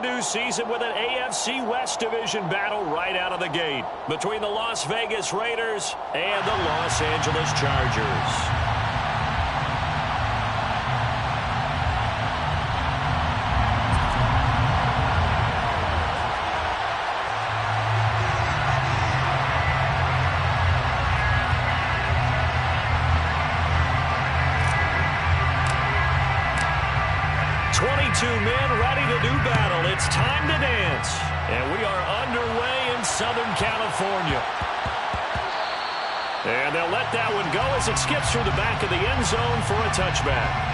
new season with an AFC West Division battle right out of the gate between the Las Vegas Raiders and the Los Angeles Chargers. 22 men ready to do battle. It's time to dance. And we are underway in Southern California. And they'll let that one go as it skips through the back of the end zone for a touchback.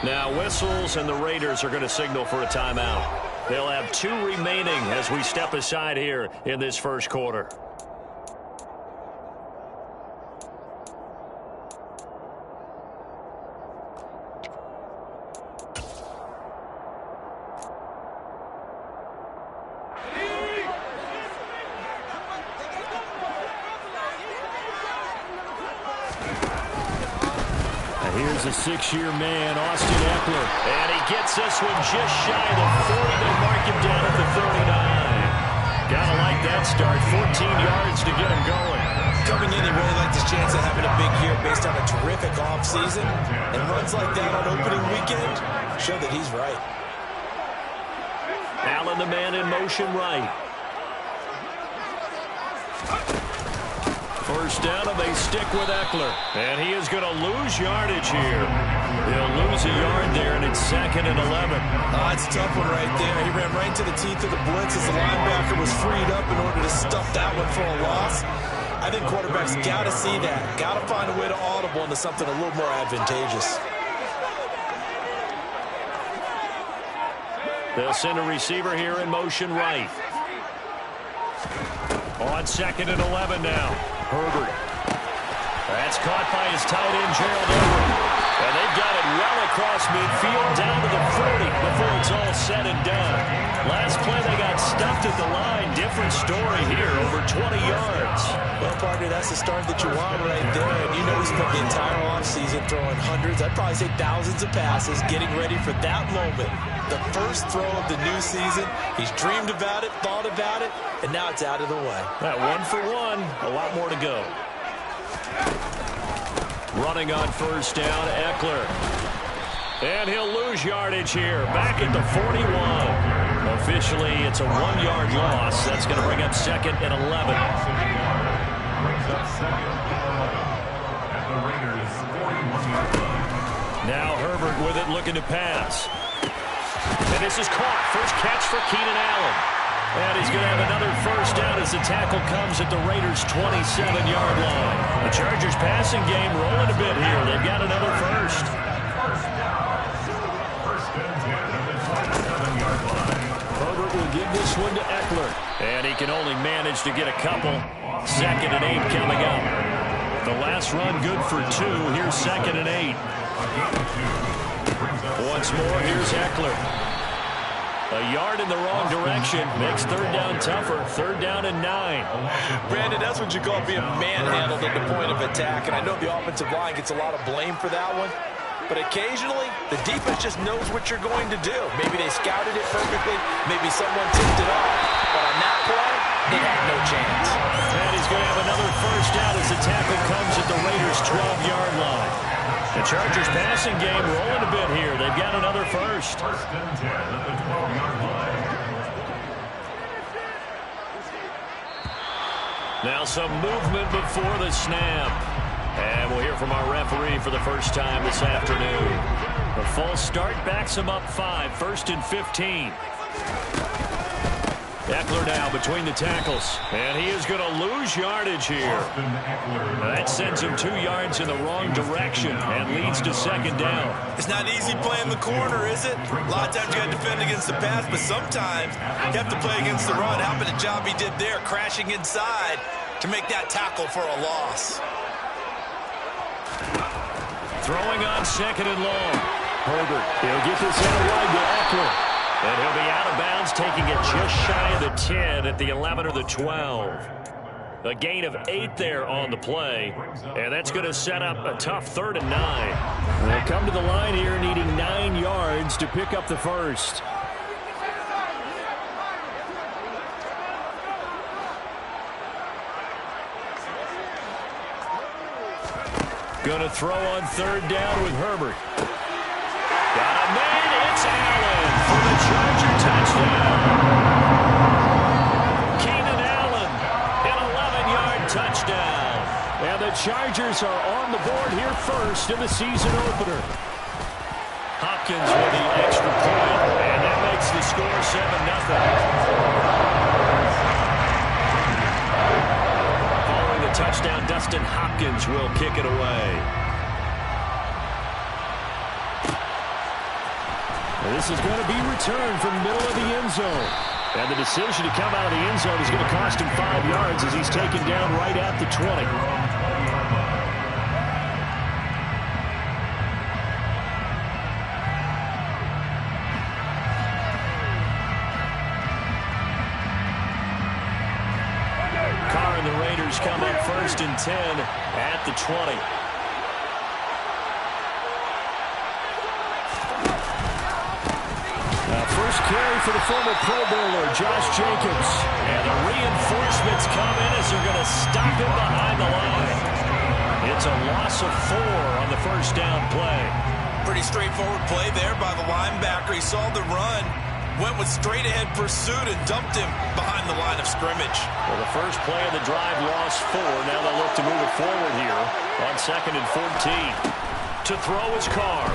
Now whistles, and the Raiders are going to signal for a timeout. They'll have 2 remaining as we step aside here in this first quarter. Here's a 6-year man, Austin Eckler. And he gets this one just shy of the 40. They mark him down at the 39. Gotta like that start. 14 yards to get him going. Coming in, he really liked his chance of having a big year based on a terrific offseason. And runs like that on opening weekend show that he's right. Allen, the man in motion right. First down, and they stick with Eckler. And he is going to lose yardage here. He'll lose a yard there, and it's 2nd and 11. It's a tough one right there. He ran right into the teeth of the blitz as the linebacker was freed up in order to stuff that one for a loss. I think quarterbacks got to see that. Got to find a way to audible into something a little more advantageous. They'll send a receiver here in motion right. On 2nd and 11 now. Herbert. That's caught by his tight end, Gerald Everett. And they've got it well across midfield down to the 40 before it's all said and done. Last play, they got stuffed at the line. Different story here, over 20 yards. Well, partner, that's the start that you want right there. And you know he spent the entire offseason throwing hundreds, I'd probably say thousands of passes, getting ready for that moment. The first throw of the new season. He's dreamed about it, thought about it, and now it's out of the way. That 1 for 1, a lot more to go. Running on first down, Eckler. And he'll lose yardage here, back at the 41. Officially, it's a 1-yard loss. That's going to bring up 2nd and 11. Now Herbert with it, looking to pass. And this is caught. First catch for Keenan Allen. And he's going to have another first down as the tackle comes at the Raiders' 27-yard line. The Chargers' passing game rolling a bit here. They've got another first. Herbert will give this one to Eckler. And he can only manage to get a couple. 2nd and 8 coming up. The last run good for 2. Here's 2nd and 8. Once more, here's Eckler. A yard in the wrong direction makes 3rd down tougher. 3rd down and 9. Brandon, that's what you call being manhandled at the point of attack. And I know the offensive line gets a lot of blame for that one. But occasionally, the defense just knows what you're going to do. Maybe they scouted it perfectly. Maybe someone tipped it off. But on that play, they had no chance. And he's going to have another first down as the tackle comes at the Raiders' 12-yard line. The Chargers' passing game rolling a bit here. They've got another first. 1st and 10 at the 12-yard line. Now some movement before the snap. And we'll hear from our referee for the first time this afternoon. The false start backs him up 5. 1st and 15. Eckler now between the tackles. And he is going to lose yardage here. That sends him 2 yards in the wrong direction and leads to 2nd down. It's not easy playing the corner, is it? A lot of times you got to defend against the pass, but sometimes you have to play against the run. How about the job he did there, crashing inside to make that tackle for a loss? Throwing on second and long. Herbert, he'll get this in wide to Eckler. And he'll be out of bounds, taking it just shy of the 10 at the 11 or the 12. A gain of 8 there on the play. And that's going to set up a tough 3rd and 9. They'll come to the line here needing 9 yards to pick up the first. Going to throw on 3rd down with Herbert. Got a man. It's Allen for the Charger touchdown. Keenan Allen, an 11-yard touchdown. And the Chargers are on the board here first in the season opener. Hopkins with the extra point, and that makes the score 7-0. Following the touchdown, Dustin Hopkins will kick it away. This is going to be returned from the middle of the end zone. And the decision to come out of the end zone is going to cost him 5 yards as he's taken down right at the 20. Carr and the Raiders come up 1st and 10 at the 20. First carry for the former Pro Bowler, Josh Jacobs. And the reinforcements come in as they're going to stop him behind the line. It's a loss of 4 on the first down play. Pretty straightforward play there by the linebacker. He saw the run, went with straight-ahead pursuit, and dumped him behind the line of scrimmage. Well, the first play of the drive lost 4. Now they'll look to move it forward here on 2nd and 14. To throw is Carr.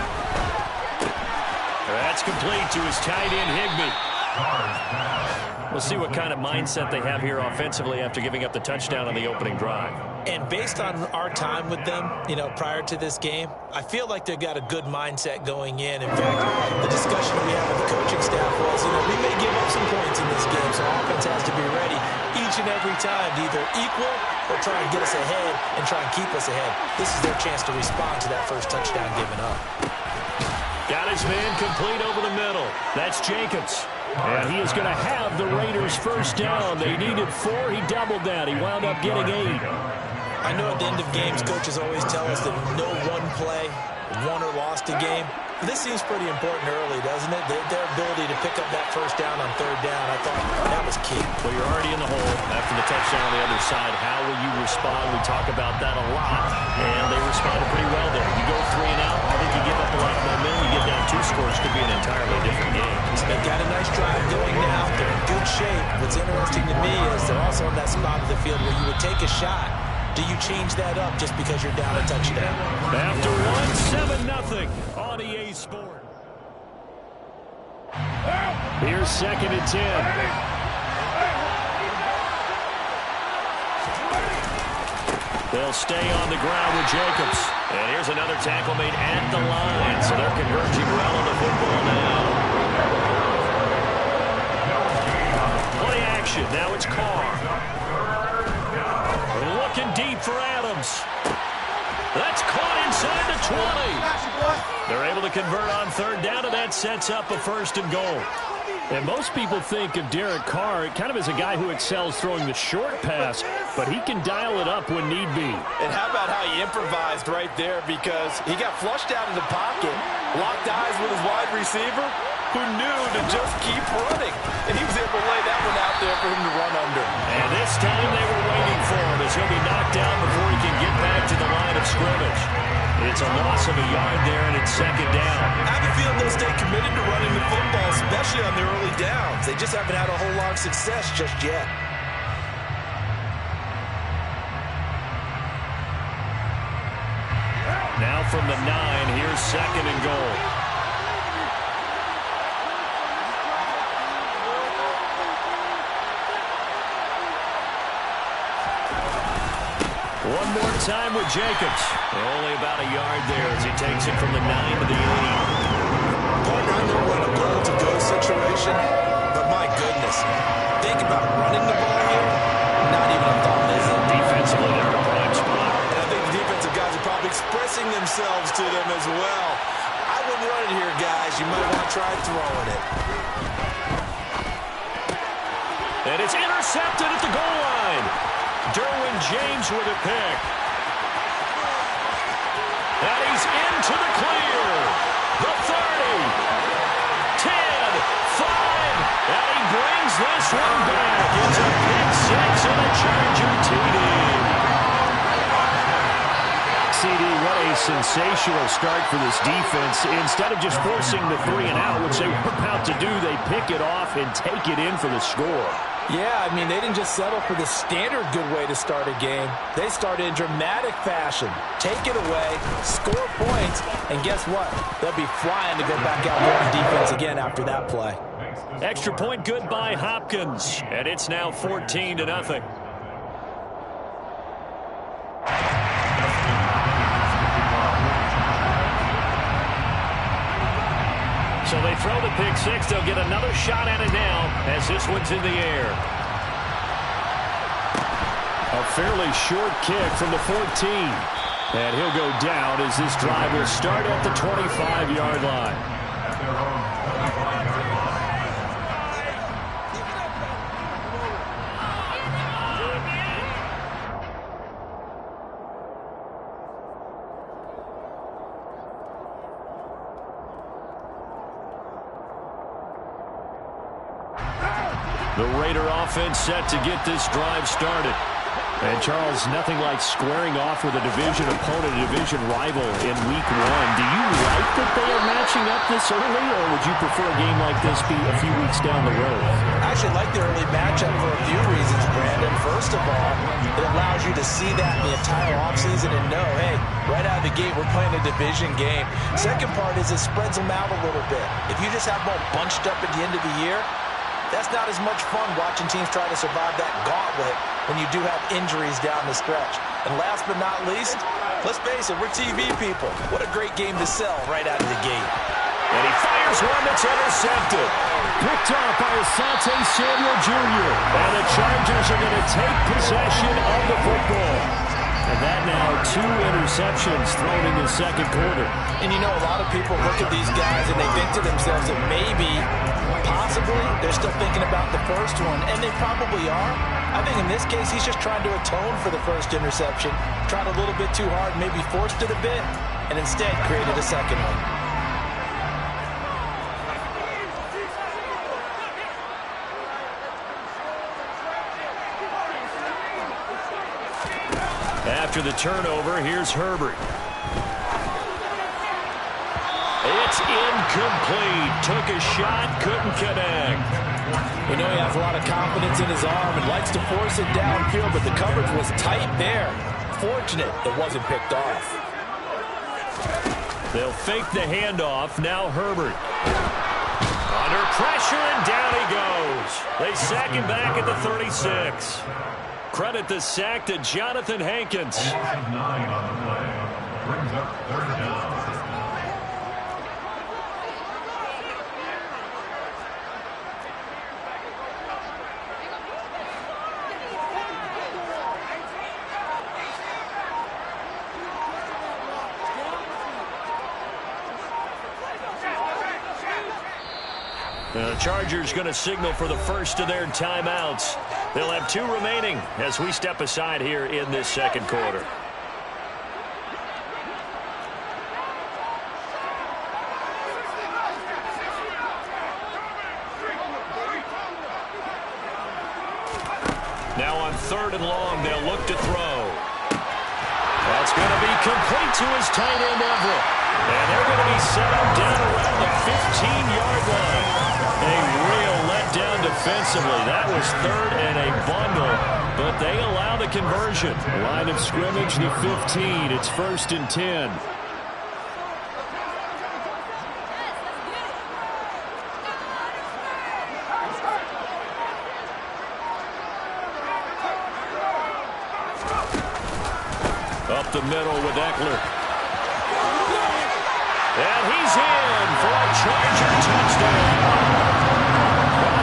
That's complete to his tight end, Higbee. We'll see what kind of mindset they have here offensively after giving up the touchdown on the opening drive. And based on our time with them, prior to this game, I feel like they've got a good mindset going in. In fact, the discussion we had with the coaching staff was, we may give up some points in this game, so offense has to be ready each and every time to either equal or try and get us ahead and try and keep us ahead. This is their chance to respond to that first touchdown given up. Got his man complete over the middle. That's Jacobs. And he is going to have the Raiders first down. They needed 4. He doubled that. He wound up getting 8. I know at the end of games, coaches always tell us that no one play won or lost a game. This seems pretty important early, doesn't it? Their ability to pick up that first down on 3rd down, I thought that was key. Well, you're already in the hole after the touchdown on the other side. How will you respond? We talk about that a lot, and they responded pretty well there. You go 3 and out, I think you give up a lot of momentum. You get down 2 scores, could be an entirely different game. They've got a nice drive going now. They're in good shape. What's interesting to me is they're also in that spot of the field where you would take a shot. Do you change that up just because you're down a touchdown? After one, 7-0 on EA Sports. Here's 2nd and 10. They'll stay on the ground with Jacobs. And here's another tackle made at the line. So they're converging well on the football now. Play action. Now it's Carr. Looking deep for Adams. That's caught inside the 20. They're able to convert on 3rd down, and that sets up a 1st and goal. And most people think of Derek Carr kind of as a guy who excels throwing the short pass, but he can dial it up when need be. And how about how he improvised right there, because he got flushed out of the pocket, locked eyes with his wide receiver, who knew to just keep running. And he was able to lay that one out there for him to run under. And this time they were waiting for him as he'll be knocked down before he can get back to the line of scrimmage. It's a loss of a yard there, and it's 2nd down. I have a feeling they'll stay committed to running the football, especially on the early downs. They just haven't had a whole lot of success just yet. Now from the 9, here's 2nd and goal. One more time with Jacobs. Only about a yard there as he takes it from the 9 to the 8. Partner, I know we're in a goal-to-go situation, but my goodness, think about running the ball here. Not even a thought, is it? Defensively, they're in a prime spot. And I think the defensive guys are probably expressing forcing themselves to them as well. I wouldn't run it here, guys. You might want to try throwing it. And it's intercepted at the goal line. Derwin James with a pick. And he's into the clear. The 30. 10. 5. And he brings this one back. It's a pick six and a Charger TD. CD, what a sensational start for this defense. Instead of just forcing the 3 and out, which they were about to do, they pick it off and take it in for the score. Yeah, I mean, they didn't just settle for the standard good way to start a game. They started in dramatic fashion. Take it away, score points, and guess what? They'll be flying to go back out there on defense again after that play. Extra point good by Hopkins, and it's now 14-0. So they throw the pick six. They'll get another shot at it now as this one's in the air. A fairly short kick from the 14. And he'll go down as this drive will start at the 25-yard line. The Raider offense set to get this drive started. And, Charles, nothing like squaring off with a division opponent, a division rival in Week 1. Do you like that they are matching up this early, or would you prefer a game like this be a few weeks down the road? I actually like the early matchup for a few reasons, Brandon. First of all, it allows you to see that in the entire offseason and know, hey, right out of the gate, we're playing a division game. Second part is it spreads them out a little bit. If you just have them all bunched up at the end of the year, that's not as much fun watching teams try to survive that gauntlet when you do have injuries down the stretch. And last but not least, let's face it, we're TV people. What a great game to sell right out of the gate. And he fires one that's intercepted. Picked off by Asante Samuel Jr. And the Chargers are going to take possession of the football. And that now 2 interceptions thrown in the second quarter. And you know, a lot of people look at these guys and they think to themselves that maybe, possibly, they're still thinking about the first one. And they probably are. I think in this case, he's just trying to atone for the first interception. Tried a little bit too hard, maybe forced it a bit, and instead created a second one. After the turnover, here's Herbert. It's incomplete. Took a shot, couldn't connect. We know he has a lot of confidence in his arm and likes to force it downfield, but the coverage was tight there. Fortunate it wasn't picked off. They'll fake the handoff. Now Herbert. Under pressure, and down he goes. They sack him back at the 36. Credit the sack to Jonathan Hankins. 9 on the play. Brings up 3rd down. The Chargers going to signal for the first of their timeouts. They'll have 2 remaining as we step aside here in this second quarter. Now on 3rd and long, they'll look to throw. That's going to be complete to his tight end, Everett. And they're going to be set up down around the 15-yard line. A real letdown defensively. That was 3rd and a bundle, but they allow the conversion. Line of scrimmage, the 15. It's 1st and 10. Up the middle with Eckler. And he's in for a Charger touchdown.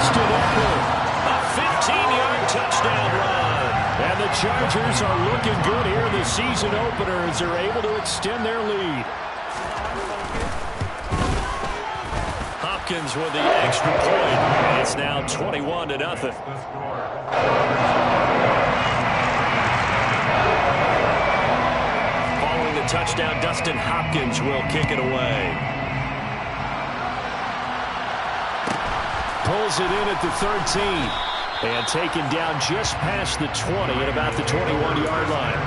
Austin Eckler, a 15-yard touchdown run. And the Chargers are looking good here in the season opener as they're able to extend their lead. Hopkins with the extra point. And it's now 21-0. Following the touchdown, Dustin Hopkins will kick it away. Pulls it in at the 13. And taken down just past the 20 at about the 21-yard line.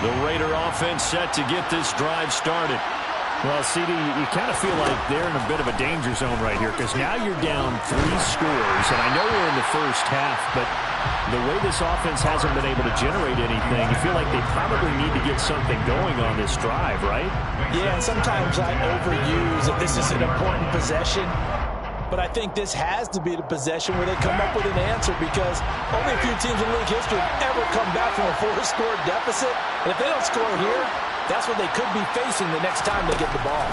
The Raider offense set to get this drive started. Well, CD, you kind of feel like they're in a bit of a danger zone right here because now you're down 3 scores, and I know we're in the first half, but the way this offense hasn't been able to generate anything, you feel like they probably need to get something going on this drive, right? Yeah, and sometimes I overuse that this is an important possession, but I think this has to be the possession where they come up with an answer because only a few teams in league history have ever come back from a 4-score deficit, and if they don't score here, that's what they could be facing the next time they get the ball.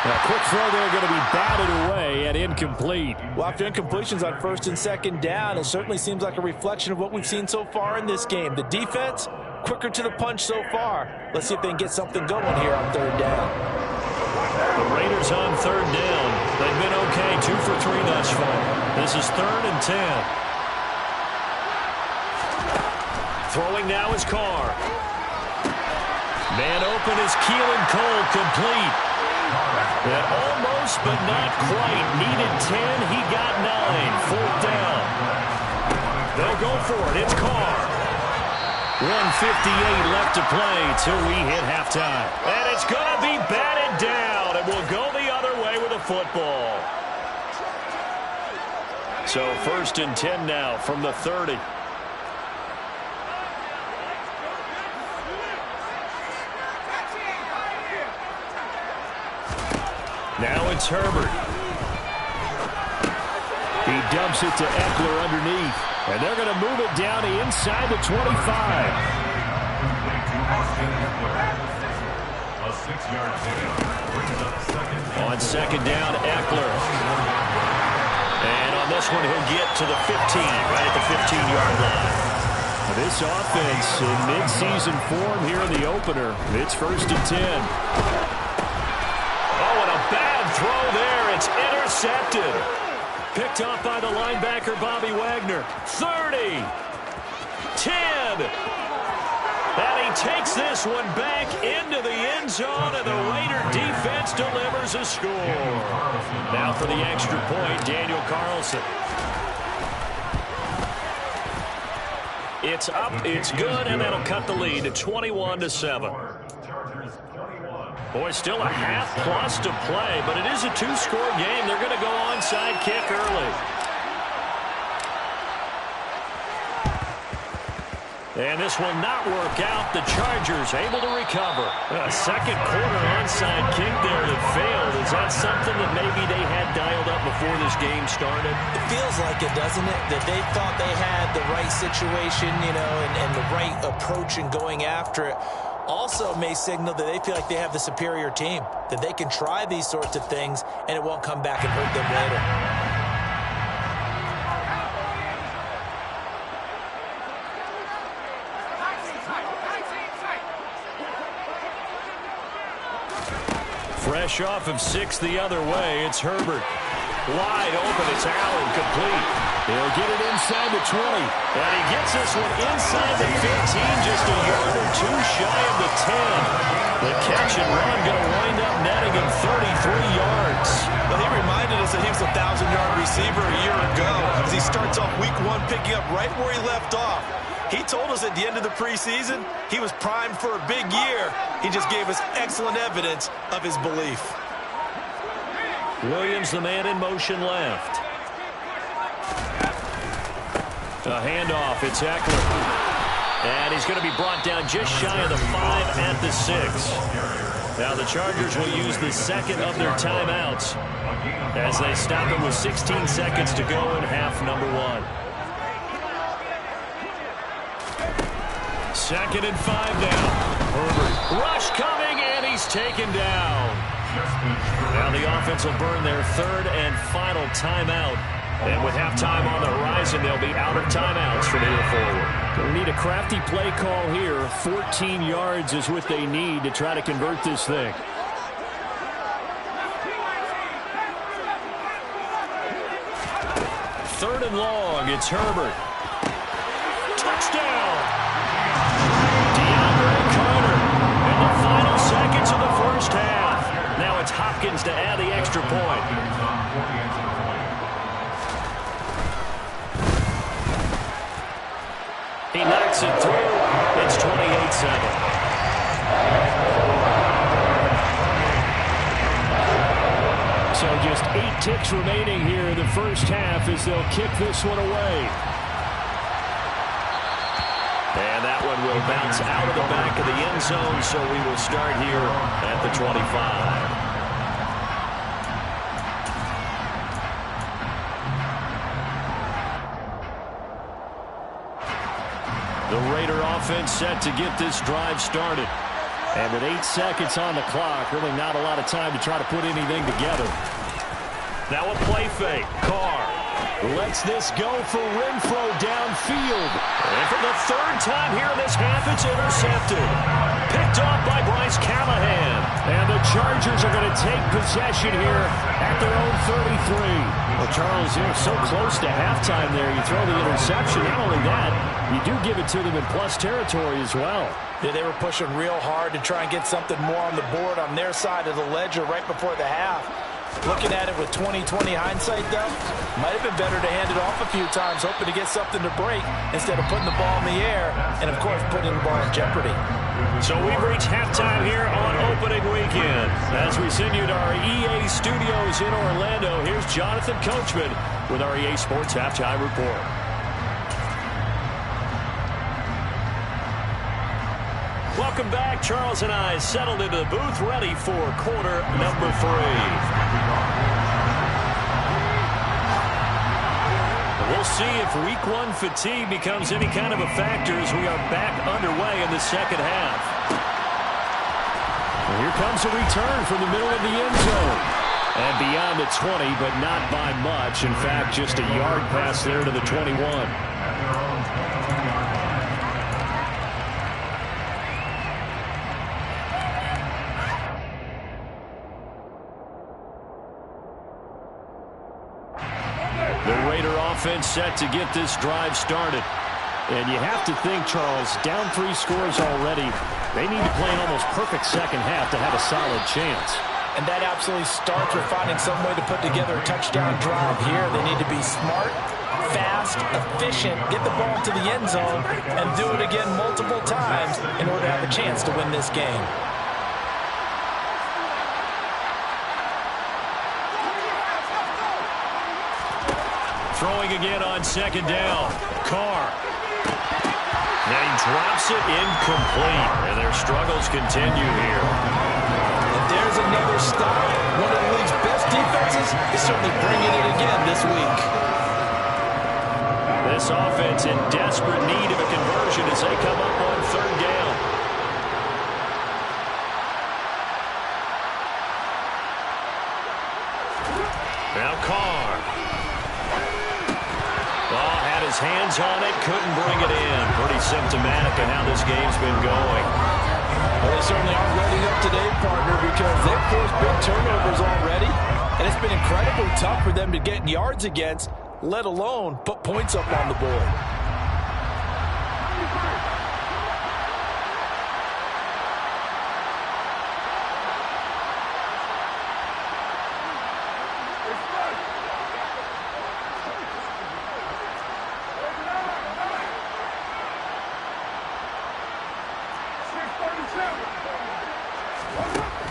A quick throw there going to be batted away and incomplete. Well, after incompletions on 1st and 2nd down, it certainly seems like a reflection of what we've seen so far in this game. The defense, quicker to the punch so far. Let's see if they can get something going here on 3rd down. The Raiders on 3rd down. They've been okay, 2 for 3 thus far. This is 3rd and 10. Throwing now is Carr. Man open is Keelan Cole, complete. And almost, but not quite. Needed 10, he got 9. 4th down. They'll go for it. It's Carr. 1:58 left to play till we hit halftime. And it's going to be batted down, and we'll go the other way with a football. So 1st and 10 now from the 30. Now it's Herbert. He dumps it to Eckler underneath. And they're going to move it down inside the 25. On 2nd down, Eckler. And on this one, he'll get to the 15, right at the 15-yard line. This offense in mid-season form here in the opener. It's 1st and 10. Bad throw there. It's intercepted. Picked up by the linebacker, Bobby Wagner. 30. 10. And he takes this one back into the end zone, and the Raider defense delivers a score. Now for the extra point, Daniel Carlson. It's up, it's good, and that'll cut the lead to 21-7. Boy, still a half-plus to play, but it is a 2-score game. They're going to go onside kick early. And this will not work out. The Chargers able to recover. A 2nd quarter onside kick there that failed. Is that something that maybe they had dialed up before this game started? It feels like it, doesn't it? That they thought they had the right situation, you know, and the right approach in going after it. Also may signal that they feel like they have the superior team, that they can try these sorts of things and it won't come back and hurt them later. Fresh off of 6 the other way, it's Herbert. Wide open, it's Allen, complete. He'll get it inside the 20. And he gets this one inside the 15, just a yard or 2 shy of the 10. The catch and run going to wind up netting him 33 yards. Well, he reminded us that he was a 1,000-yard receiver a year ago as he starts off week 1 picking up right where he left off. He told us at the end of the preseason he was primed for a big year. He just gave us excellent evidence of his belief. Williams, the man in motion left. A handoff, it's Eckler. And he's going to be brought down just shy of the 5 at the 6. Now the Chargers will use the second of their timeouts as they stop it with 16 seconds to go in half number 1. 2nd and 5 now. Herbert. Rush coming, and he's taken down. Now the offense will burn their 3rd and final timeout. And with halftime on the horizon, they'll be out of timeouts from here forward. They need a crafty play call here. 14 yards is what they need to try to convert this thing. Third and long, it's Herbert. Touchdown! Carter in the final seconds of the first half. Now it's Hopkins to add the extra point. He knocks it through. It's 28-7. So just 8 ticks remaining here in the first half as they'll kick this one away. And that one will bounce out of the back of the end zone, so we will start here at the 25. The Raider offense set to get this drive started. And with 8 seconds on the clock, really not a lot of time to try to put anything together. Now a play fake. Carr lets this go for Renfro downfield. And for the 3rd time here in this half, it's intercepted. Picked off by Bryce Callahan. And the Chargers are going to take possession here at their own 33. Well, Charles, you're so close to halftime there. You throw the interception. Not only that, you do give it to them in plus territory as well. Yeah, they were pushing real hard to try and get something more on the board on their side of the ledger right before the half. Looking at it with 20/20 hindsight, though, might have been better to hand it off a few times, hoping to get something to break instead of putting the ball in the air and, of course, putting the ball in jeopardy. So we've reached halftime here on opening weekend. As we send you to our EA studios in Orlando, here's Jonathan Coachman with our EA Sports Halftime Report. Welcome back. Charles and I settled into the booth, ready for quarter number 3. We'll see if week 1 fatigue becomes any kind of a factor as we are back underway in the second half. And here comes a return from the middle of the end zone. And beyond the 20, but not by much. In fact, just a yard pass there to the 21. Offense set to get this drive started. And you have to think, Charles, down 3 scores already. They need to play an almost perfect second half to have a solid chance. And that absolutely starts with finding some way to put together a touchdown drive here. They need to be smart, fast, efficient, get the ball to the end zone, and do it again multiple times in order to have a chance to win this game. Throwing again on 2nd down. Carr. And he drops it incomplete. And their struggles continue here. And there's another stop. One of the league's best defenses is certainly bringing it again this week. This offense in desperate need of a conversion as they come up on 3rd down. Now Carr. His hands on it, couldn't bring it in. Pretty symptomatic of how this game's been going. Well, they certainly aren't ready up today, partner, because they've forced big turnovers already, and it's been incredibly tough for them to get yards against, let alone put points up on the board.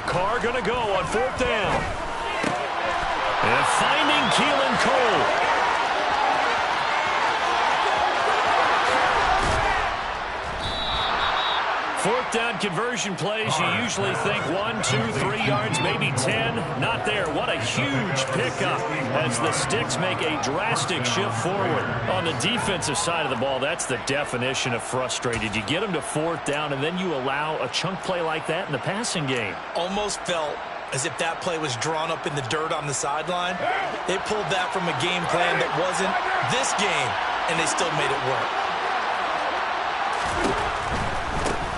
Carr going to go on 4th down. And finding Keelan Cole. fourth down conversion plays, you usually think 1, 2, 3 yards, maybe 10. Not there. What a huge pickup as the Sticks make a drastic shift forward. On the defensive side of the ball, that's the definition of frustrated. You get them to fourth down, and then you allow a chunk play like that in the passing game. Almost felt as if that play was drawn up in the dirt on the sideline. They pulled that from a game plan that wasn't this game, and they still made it work.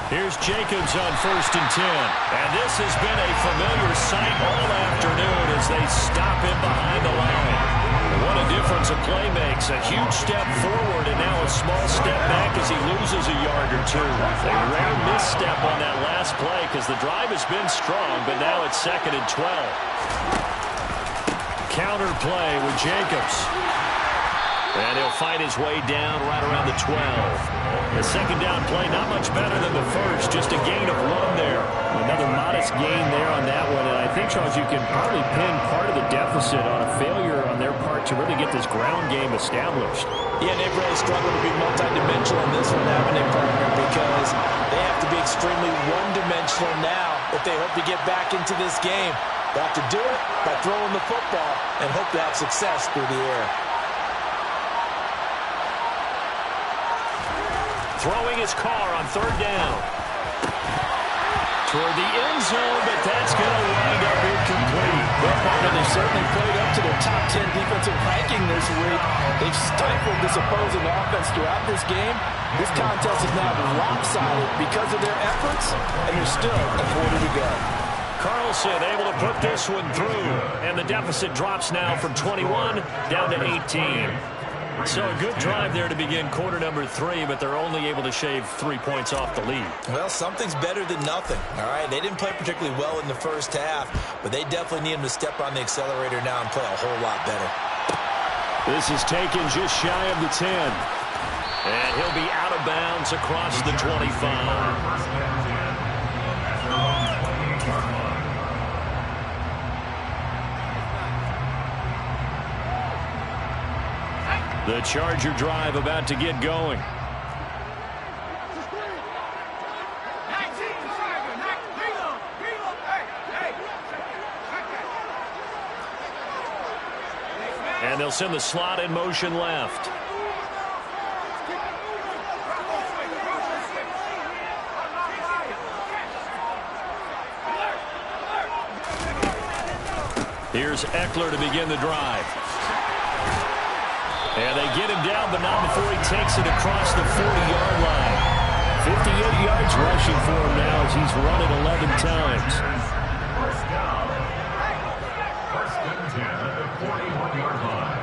Here's Jacobs on 1st and 10. And this has been a familiar sight all afternoon as they stop him behind the line. What a difference a play makes. A huge step forward and now a small step back as he loses a yard or two. A rare misstep on that last play because the drive has been strong, but now it's 2nd and 12. Counter play with Jacobs. And he'll fight his way down right around the 12. The second down play, not much better than the first. Just a gain of 1 there. Another modest gain there on that one. And I think, Charles, you can probably pin part of the deficit on a failure on their part to really get this ground game established. Yeah, they've really struggled to be multidimensional in this one, haven't they, partner? Because they have to be extremely one-dimensional now if they hope to get back into this game. They have to do it by throwing the football and hope to have success through the air. Throwing his car on 3rd down. Toward the end zone, but that's going to wind up incomplete. Well, partner, they certainly played up to their top 10 defensive ranking this week. They've stifled this opposing offense throughout this game. This contest is now lopsided because of their efforts, and there's still a quarter to go. Carlson able to put this one through, and the deficit drops now from 21 down to 18. So a good drive there to begin quarter number 3, but they're only able to shave 3 points off the lead. Well, something's better than nothing, all right? They didn't play particularly well in the first half, but they definitely need him to step on the accelerator now and play a whole lot better. This is taken just shy of the 10. And he'll be out of bounds across the 25. The Charger drive about to get going. And they'll send the slot in motion left. Here's Eckler to begin the drive. And they get him down, but not before he takes it across the 40-yard line. 58 yards rushing for him now as he's run it 11 times. First down. 1st and 10 at the 41-yard line.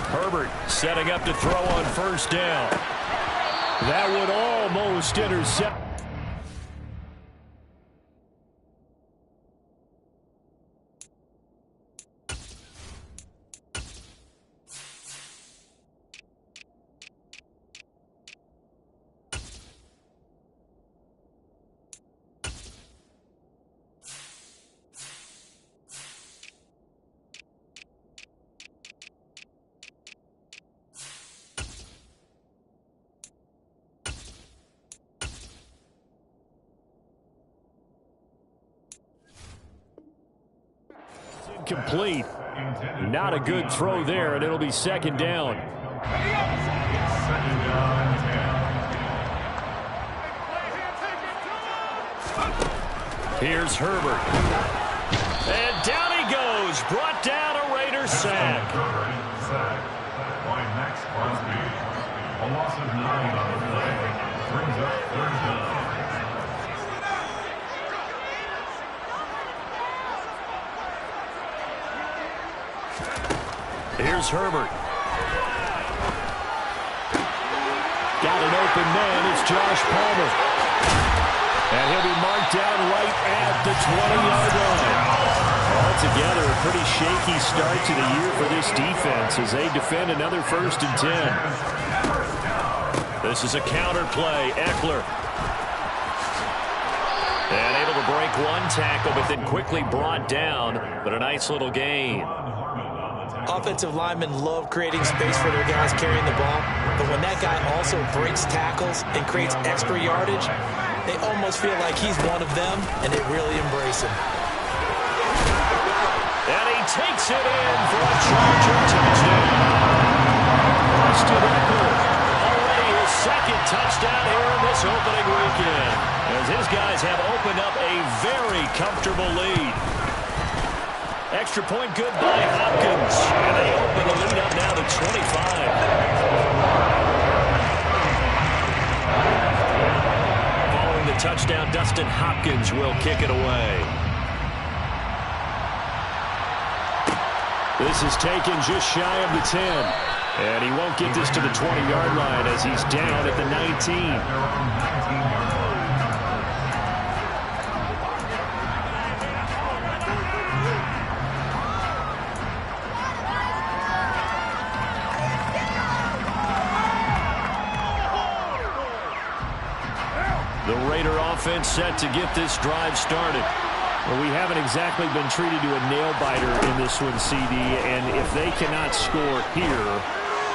Herbert setting up to throw on 1st down. That would almost intercept. Complete. Not a good throw there, and it'll be 2nd down. 2nd down and 10. Here's Herbert. And down he goes. Brought down a Raider sack. Sack by Max Crosby. A loss of 9 on the play. Brings up 3rd down. Here's Herbert. Got an open man. It's Josh Palmer. And he'll be marked down right at the 20-yard line. Altogether, a pretty shaky start to the year for this defense as they defend another 1st and 10. This is a counter play. Eckler. And able to break one tackle, but then quickly brought down. But a nice little gain. Offensive linemen love creating space for their guys carrying the ball, but when that guy also breaks tackles and creates extra yardage, they almost feel like he's one of them, and they really embrace him. And he takes it in for a Charger touchdown. Austin Eckler, already his second touchdown here in this opening weekend, as his guys have opened up a very comfortable lead. Extra point good by Hopkins. And they open the lead up now to 25. Following the touchdown, Dustin Hopkins will kick it away. This is taken just shy of the 10. And he won't get this to the 20-yard line as he's down at the 19. The Raider offense set to get this drive started. Well, we haven't exactly been treated to a nail-biter in this one, CD, and if they cannot score here,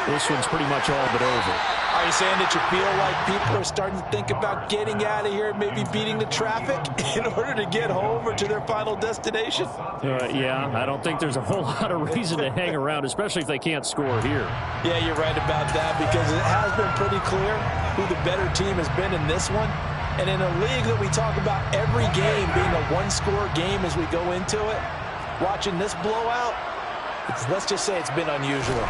this one's pretty much all but over. Are you saying that you feel like people are starting to think about getting out of here, maybe beating the traffic in order to get home or to their final destination? Yeah, I don't think there's a whole lot of reason to hang around, especially if they can't score here. Yeah, you're right about that, because it has been pretty clear who the better team has been in this one. And in a league that we talk about every game being a one-score game as we go into it, watching this blowout, let's just say it's been unusual.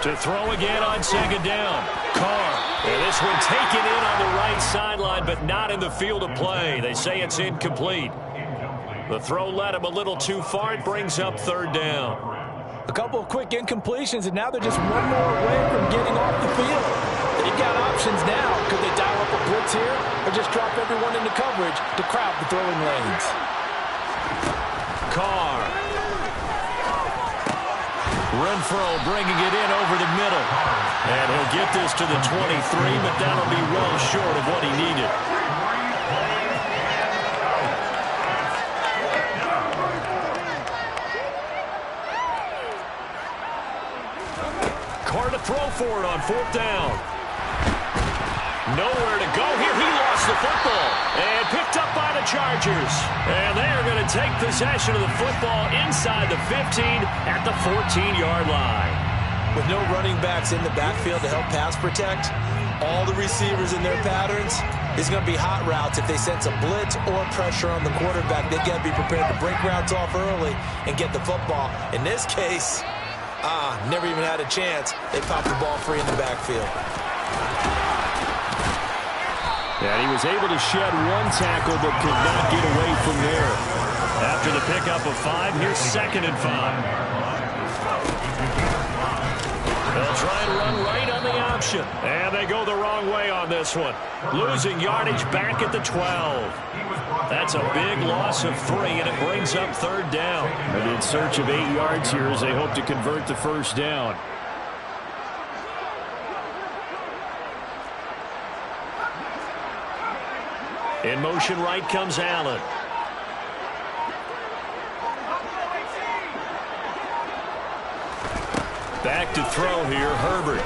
To throw again on second down. Carr. And this one taken in on the right sideline, but not in the field of play. They say it's incomplete. The throw led him a little too far. It brings up third down. A couple of quick incompletions, and now they're just one more away from getting off the field. They've got options now. Could they dial up a blitz here or just drop everyone into coverage to crowd the throwing lanes? Carr. Renfro bringing it in over the middle. And he'll get this to the 23, but that'll be well short of what he needed. Carr to throw for it on fourth down. Nowhere to go here. He lost the football and picked up by the Chargers. And they are going to take possession of the football inside the 15 at the 14-yard line. With no running backs in the backfield to help pass protect, all the receivers in their patterns, it's going to be hot routes. If they sense a blitz or pressure on the quarterback, they've got to be prepared to break routes off early and get the football. In this case, never even had a chance. They popped the ball free in the backfield. And he was able to shed one tackle but could not get away from there. After the pickup of 5, here's 2nd and 5. They'll try and run right on the option. And they go the wrong way on this one. Losing yardage back at the 12. That's a big loss of 3, and it brings up third down. And in search of 8 yards here as they hope to convert the first down. In motion right comes Allen. Back to throw here, Herbert.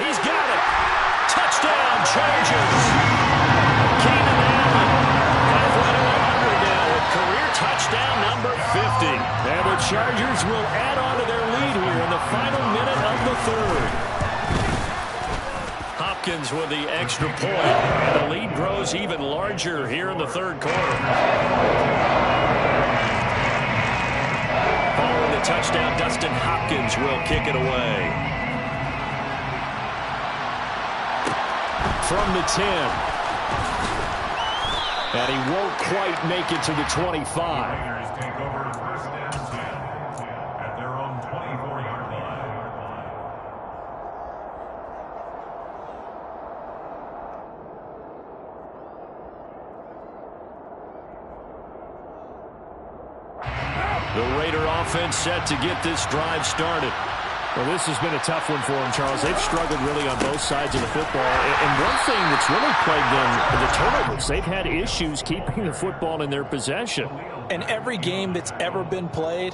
He's got it. Touchdown, Chargers. Keenan Allen. Halfway to 100 now with career touchdown number 50. And the Chargers will add on to their lead here in the final minute of the third. Hopkins with the extra point. And the lead grows even larger here in the third quarter. Following the touchdown, Dustin Hopkins will kick it away. From the 10. And he won't quite make it to the 25. The Raider offense set to get this drive started. Well, this has been a tough one for them, Charles. They've struggled really on both sides of the football. And one thing that's really plagued them are the turnovers. They've had issues keeping the football in their possession. And every game that's ever been played,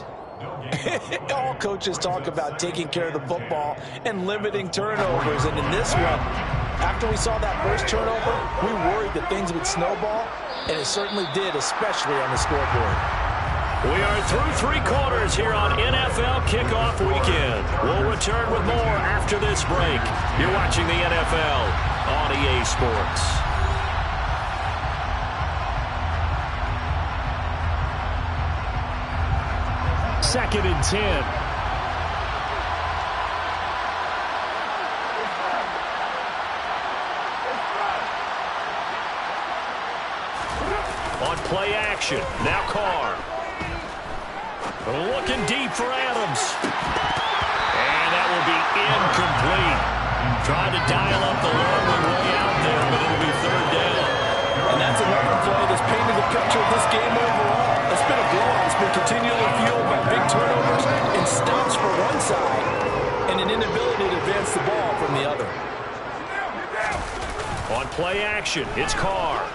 All coaches talk about taking care of the football and limiting turnovers. And in this one, after we saw that first turnover, we worried that things would snowball, and it certainly did, especially on the scoreboard. We are through 3 quarters here on NFL Kickoff Weekend. We'll return with more after this break. You're watching the NFL on EA Sports. Second and 10. On play action, now Carr. Looking deep for Adams. And that will be incomplete. Trying to dial up the long way out there, but it'll be third down. And that's another play that's painted the picture of this game overall. It's been a blowout. It's been continually fueled by big turnovers and stops for one side and an inability to advance the ball from the other. On play action, it's Carr.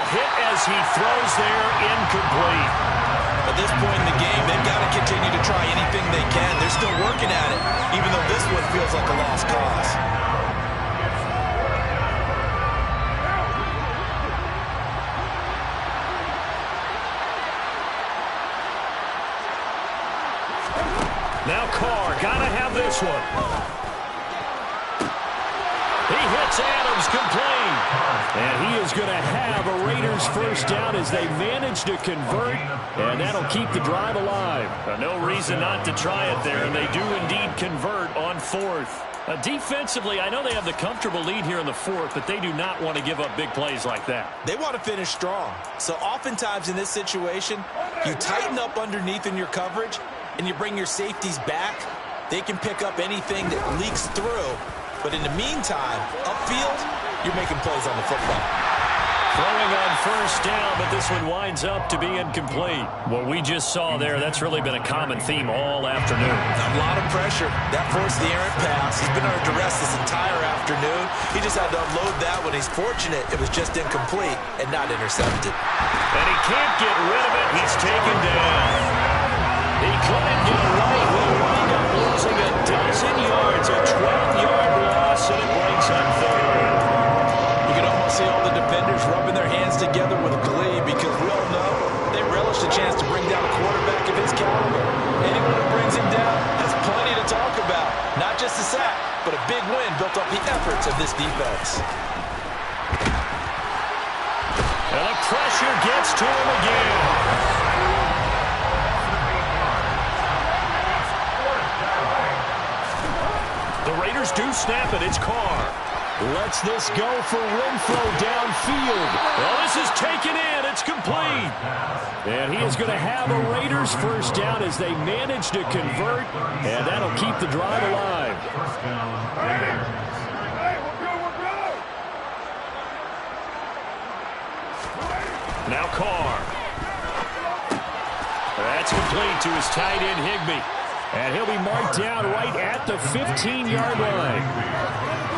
Hit as he throws there, incomplete. At this point in the game, they've got to continue to try anything they can. They're still working at it, even though this one feels like a lost cause. Now Carr, gotta have this one. He hits Adams, complete. And he is going to have a Raiders first down as they manage to convert, and that'll keep the drive alive. No reason not to try it there, and they do indeed convert on 4th. Defensively, I know they have the comfortable lead here in the 4th, but they do not want to give up big plays like that. They want to finish strong. So oftentimes in this situation, you tighten up underneath in your coverage, and you bring your safeties back. They can pick up anything that leaks through. But in the meantime, upfield, you're making plays on the football. Throwing on first down, but this one winds up to be incomplete. What we just saw there, that's really been a common theme all afternoon. A lot of pressure. That forced the errant pass. He's been under duress this entire afternoon. He just had to unload that one. He's fortunate it was just incomplete and not intercepted. And he can't get rid of it. He's taken down. He couldn't get it right. We'll wind up losing a dozen yards, a 12-yard loss, and it brings up third. You can almost see all the defenders rubbing their hands together with glee because we all know they relish the chance to bring down a quarterback of his caliber. Anyone who brings him down has plenty to talk about. Not just a sack, but a big win built off the efforts of this defense. And the pressure gets to him again. The Raiders do snap it. It's Carr. Lets this go for Renfro downfield. Well, this is taken in. It's complete. And he is going to have a Raiders first down as they manage to convert, and that'll keep the drive alive. First down, Raiders. Now Carr. That's complete to his tight end, Higbee. And he'll be marked down right at the 15-yard line.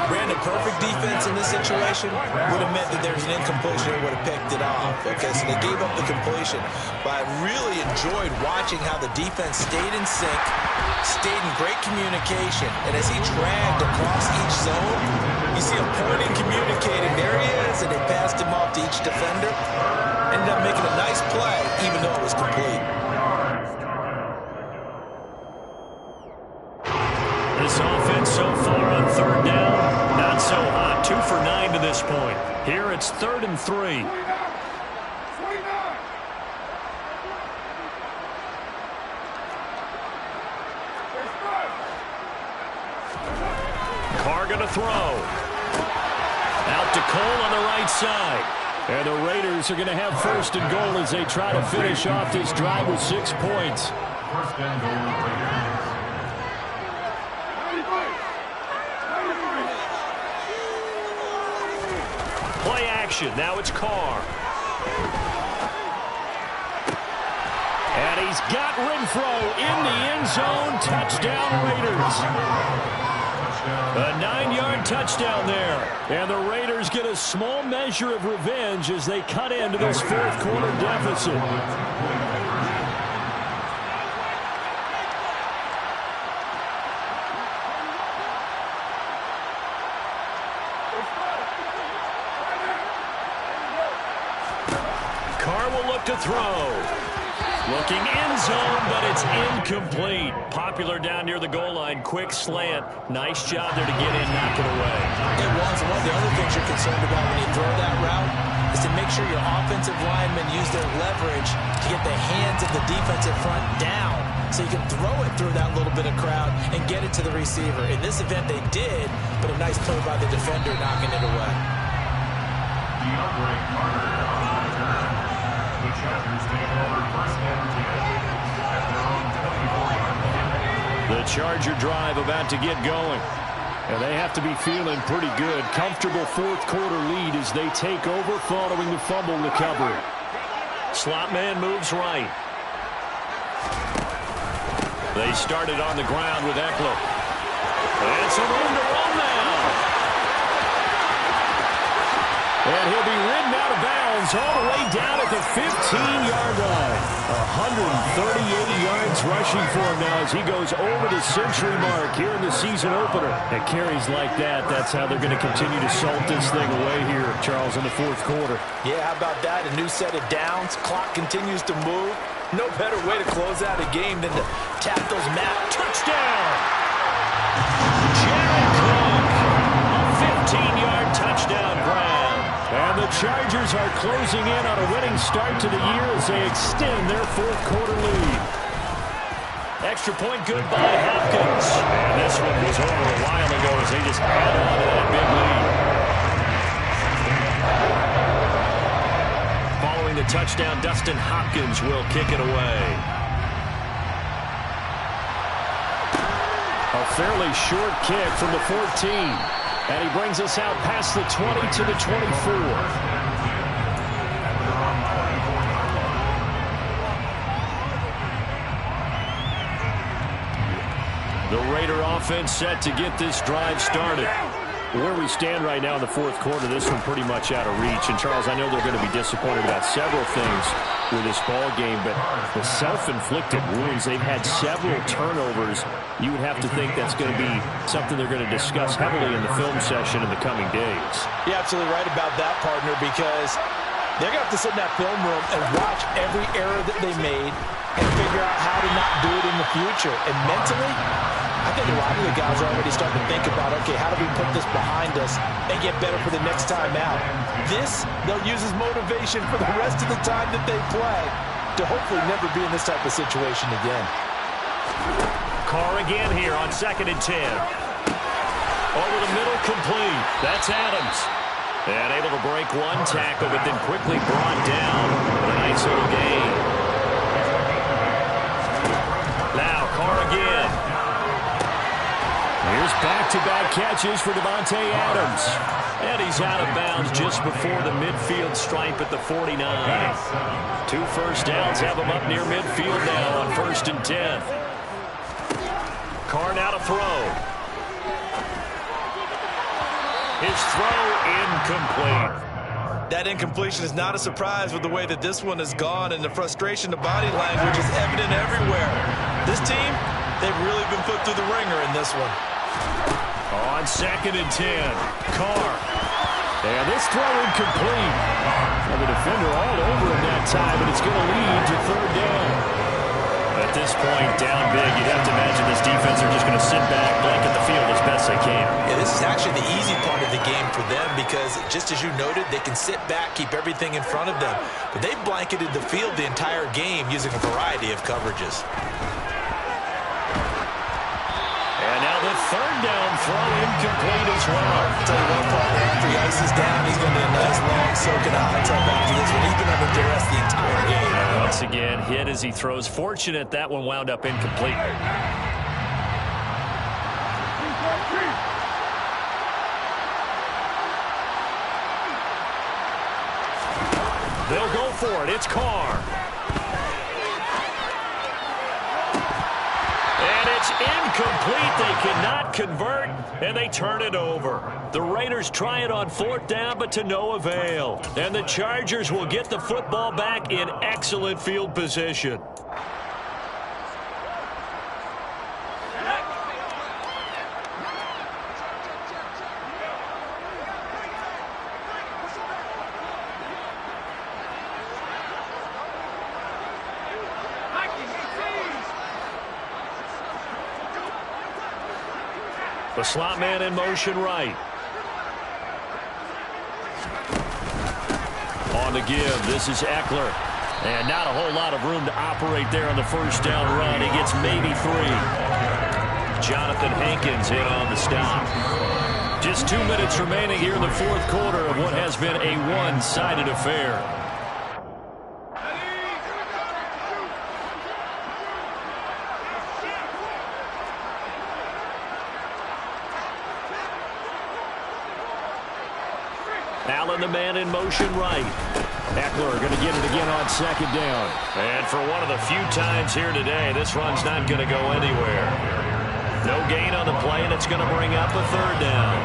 Brandon, perfect defense in this situation would have meant that there's an incompletion and would have picked it off. Okay, so they gave up the completion. But I really enjoyed watching how the defense stayed in sync, stayed in great communication. And as he dragged across each zone, you see him pointing, communicating. There he is, and they passed him off to each defender. Ended up making a nice play, even though it was complete. This offense so far on third down, not so hot. 2 for 9 to this point. Here it's 3rd and 3. Carr going to throw. Out to Cole on the right side. And the Raiders are going to have 1st and goal as they try to finish off this drive with 6 points. First and goal, Raiders. Play action. Now it's Carr. And he's got Renfro in the end zone. Touchdown, Raiders. A 9-yard touchdown there. And the Raiders get a small measure of revenge as they cut into this 4th quarter deficit. will look to throw. Looking end zone, but it's incomplete. Popular down near the goal line. Quick slant. Nice job there to get in, knock it away. It was. One of the other things you're concerned about when you throw that route is to make sure your offensive linemen use their leverage to get the hands of the defensive front down so you can throw it through that little bit of crowd and get it to the receiver. In this event, they did, but a nice play by the defender knocking it away. The Chargers take over first and 10 at their own 24-yard line. The Charger drive about to get going. And they have to be feeling pretty good. Comfortable fourth quarter lead as they take over following the fumble recovery. Slot man moves right. They started on the ground with Eckler. And some room to run now. And he'll be ridden out of bounds all the way down at the 15-yard line. 138 yards rushing for him now as he goes over the century mark here in the season opener. And carries like that, that's how they're going to continue to salt this thing away here, Charles, in the fourth quarter. Yeah, how about that? A new set of downs. Clock continues to move. No better way to close out a game than to tap those mat. Touchdown! Jared Cook, a 15-yard touchdown grab. And the Chargers are closing in on a winning start to the year as they extend their fourth quarter lead. Extra point good by Hopkins. And this one was over a while ago as they just add on to that big lead. Following the touchdown, Dustin Hopkins will kick it away. A fairly short kick from the 14. And he brings us out past the 20 to the 24. The Raider offense set to get this drive started. Where we stand right now in the fourth quarter, this one pretty much out of reach. And, Charles, I know they're going to be disappointed about several things with this ball game, but the self-inflicted wounds, they've had several turnovers. You would have to think that's going to be something they're going to discuss heavily in the film session in the coming days. You're absolutely right about that, partner, because they're going to have to sit in that film room and watch every error that they made and figure out how to not do it in the future. And mentally, I think a lot of the guys are already starting to think about, okay, how do we put this behind us and get better for the next time out? This, they'll use as motivation for the rest of the time that they play to hopefully never be in this type of situation again. Carr again here on 2nd and 10. Over the middle, complete. That's Adams. And able to break one tackle, but then quickly brought down. A nice little gain. Now Carr again. Here's back-to-back catches for Davante Adams. And he's out of bounds just before the midfield stripe at the 49. 2 first downs have him up near midfield now on 1st and 10. Carr now to throw. His throw incomplete. That incompletion is not a surprise with the way that this one has gone, and the frustration, the body language is evident everywhere. This team, they've really been put through the ringer in this one. On 2nd and 10, Carr. And this throw incomplete. And the defender all over him that time, and it's going to lead to 3rd down. At this point, down big, you'd have to imagine this defense are just going to sit back, blanket the field as best they can. Yeah, this is actually the easy part of the game for them because, just as you noted, they can sit back, keep everything in front of them. But they've blanketed the field the entire game using a variety of coverages. And now the 3rd down throw incomplete as well. I'll tell you what, partner, after he ices down, he's going to be a nice, long, soaking hot tub after this one. He's been under duress the entire game. And once again, hit as he throws. Fortunate that one wound up incomplete. They'll go for it. It's Carr. And it's incomplete. They cannot convert, and they turn it over. The Raiders try it on 4th down, but to no avail. And the Chargers will get the football back in excellent field position. The slot man in motion right. On the give, this is Eckler. And not a whole lot of room to operate there on the first down run. He gets maybe 3. Jonathan Hankins in on the stop. Just 2 minutes remaining here in the fourth quarter of what has been a one-sided affair. Allen, the man in motion right. Eckler going to get it again on second down. And for one of the few times here today, this run's not going to go anywhere. No gain on the play, and it's going to bring up a third down.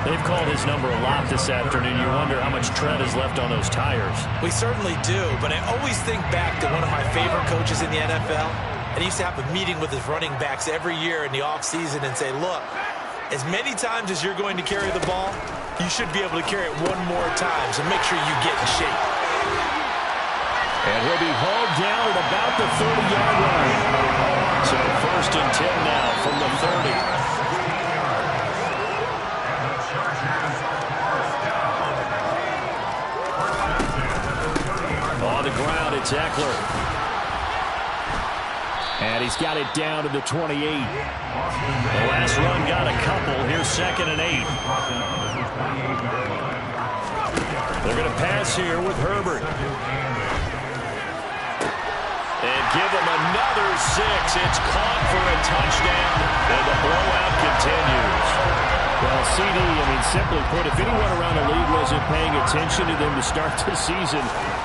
They've called his number a lot this afternoon. You wonder how much tread is left on those tires. We certainly do, but I always think back to one of my favorite coaches in the NFL. And he used to have a meeting with his running backs every year in the offseason and say, look, as many times as you're going to carry the ball, you should be able to carry it one more time, so make sure you get in shape. And he'll be hauled down at about the 30-yard line. So first and 10 now from the 30. On the ground, it's Eckler. And he's got it down to the 28. The last run got a couple. Here's second and 8. They're going to pass here with Herbert. And give him another 6. It's caught for a touchdown, and the blowout continues. Well, CD, I mean, simply put, if anyone around the league wasn't paying attention to them to start the season,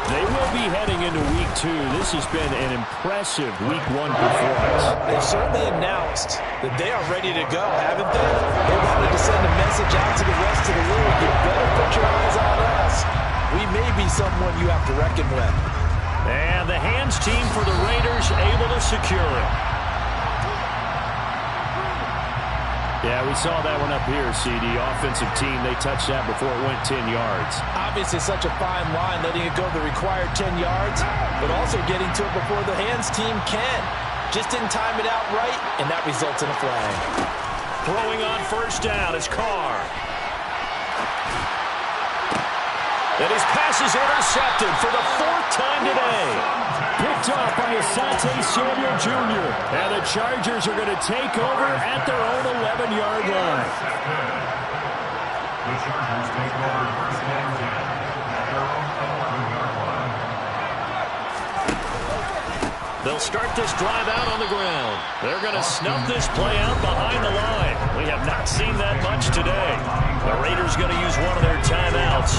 they will be heading into week 2. This has been an impressive week 1 performance. They've certainly announced that they are ready to go, haven't they? They wanted to send a message out to the rest of the league. You better put your eyes on us. We may be someone you have to reckon with. And the hands team for the Raiders able to secure it. Yeah, we saw that one up here, CD. Offensive team, they touched that before it went 10 yards. Obviously such a fine line, letting it go the required 10 yards, but also getting to it before the hands team can. Just didn't time it out right, and that results in a flag. Throwing on first down is Carr. And his pass is intercepted for the 4th time today. Picked off by Asante Samuel Jr. And the Chargers are going to take over at their own 11-yard line. The Chargers take over first and 10 at their own 11-yard line. They'll start this drive out on the ground. They're going to snuff this play out behind the line. We have not seen that much today. The Raiders going to use one of their timeouts,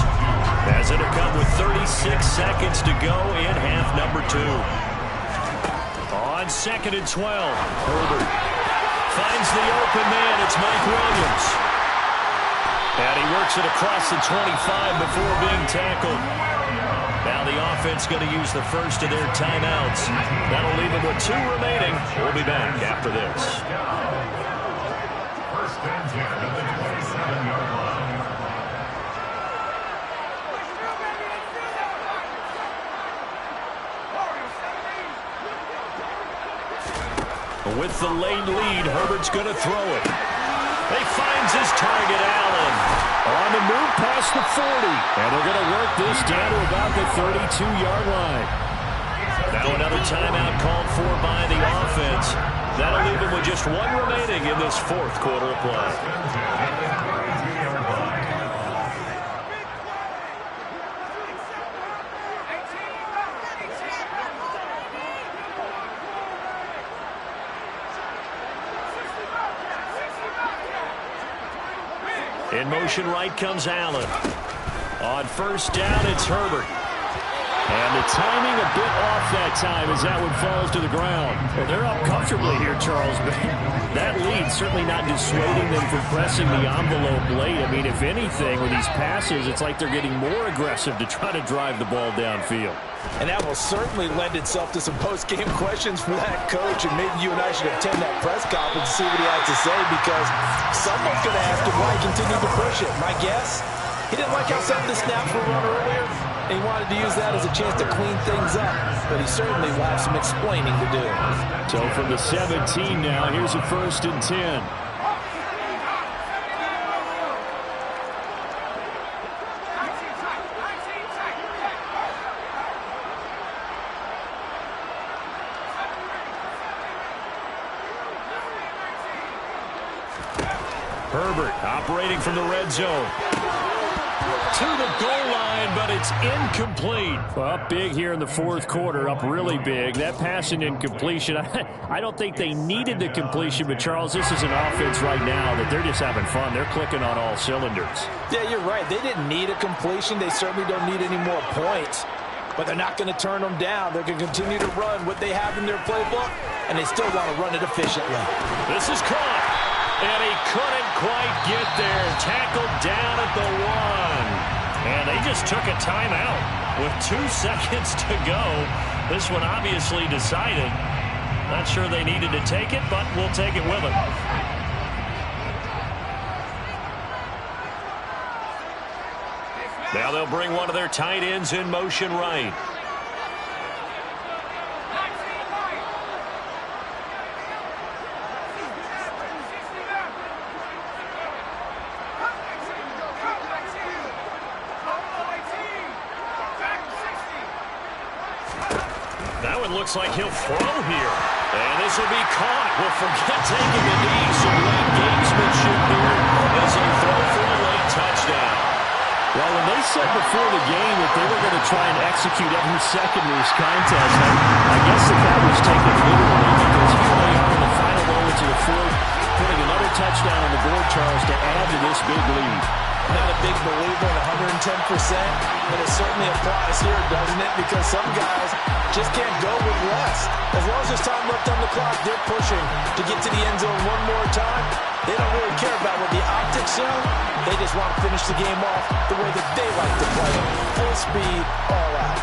as it'll come with 36 seconds to go in half number 2. On second and 12, Herbert finds the open man. It's Mike Williams. And he works it across the 25 before being tackled. Now the offense going to use the first of their timeouts. That'll leave them with 2 remaining. We'll be back after this. First and 10 at the 27-yard line. With the late lead, Herbert's going to throw it. He finds his target, Allen. On the move past the 40. And they're going to work this down to about the 32-yard line. Now another timeout called for by the offense. That'll leave them with just 1 remaining in this 4th quarter of play. In motion right comes Allen. On first down, it's Herbert. And the timing a bit off that time as that one falls to the ground. Well, they're up comfortably here, Charles, but that lead certainly not dissuading them from pressing the envelope late. I mean, if anything, with these passes, it's like they're getting more aggressive to try to drive the ball downfield. And that will certainly lend itself to some post-game questions from that coach, and maybe you and I should attend that press conference to see what he has to say, because someone's going to ask him why he continued to push it. My guess, he didn't like how some of the snaps were run earlier, and he wanted to use that as a chance to clean things up, but he certainly will have some explaining to do. So from the 17 now, here's a first and 10. Herbert operating from the red zone. To the goal line, but it's incomplete. Well, up big here in the fourth quarter, up really big. That pass and incompletion, I don't think they needed the completion, but Charles, this is an offense right now that they're just having fun. They're clicking on all cylinders. Yeah, you're right. They didn't need a completion. They certainly don't need any more points, but they're not going to turn them down. They're going to continue to run what they have in their playbook, and they still want to run it efficiently. This is caught, and he couldn't quite get there. Tackled down at the 1. And they just took a timeout with 2 seconds to go. This one obviously decided. Not sure they needed to take it, but we'll take it with them. Now they'll bring one of their tight ends in motion right. Looks like he'll throw here. And this will be caught. Well, forget taking the knee. Some late gamesmanship here as he throw for a late touchdown. Well, when they said before the game that they were going to try and execute every second of this contest, I guess that was taken literally, because here they are in the final moments of the fourth, putting another touchdown on the board, Charles, to add to this big lead. Not a big believer in 110%, but it certainly applies here, doesn't it? Because some guys just can't go with less. As long as there's time left on the clock, they're pushing to get to the end zone one more time. They don't really care about what the optics are. They just want to finish the game off the way that they like to play it. Full speed, all out.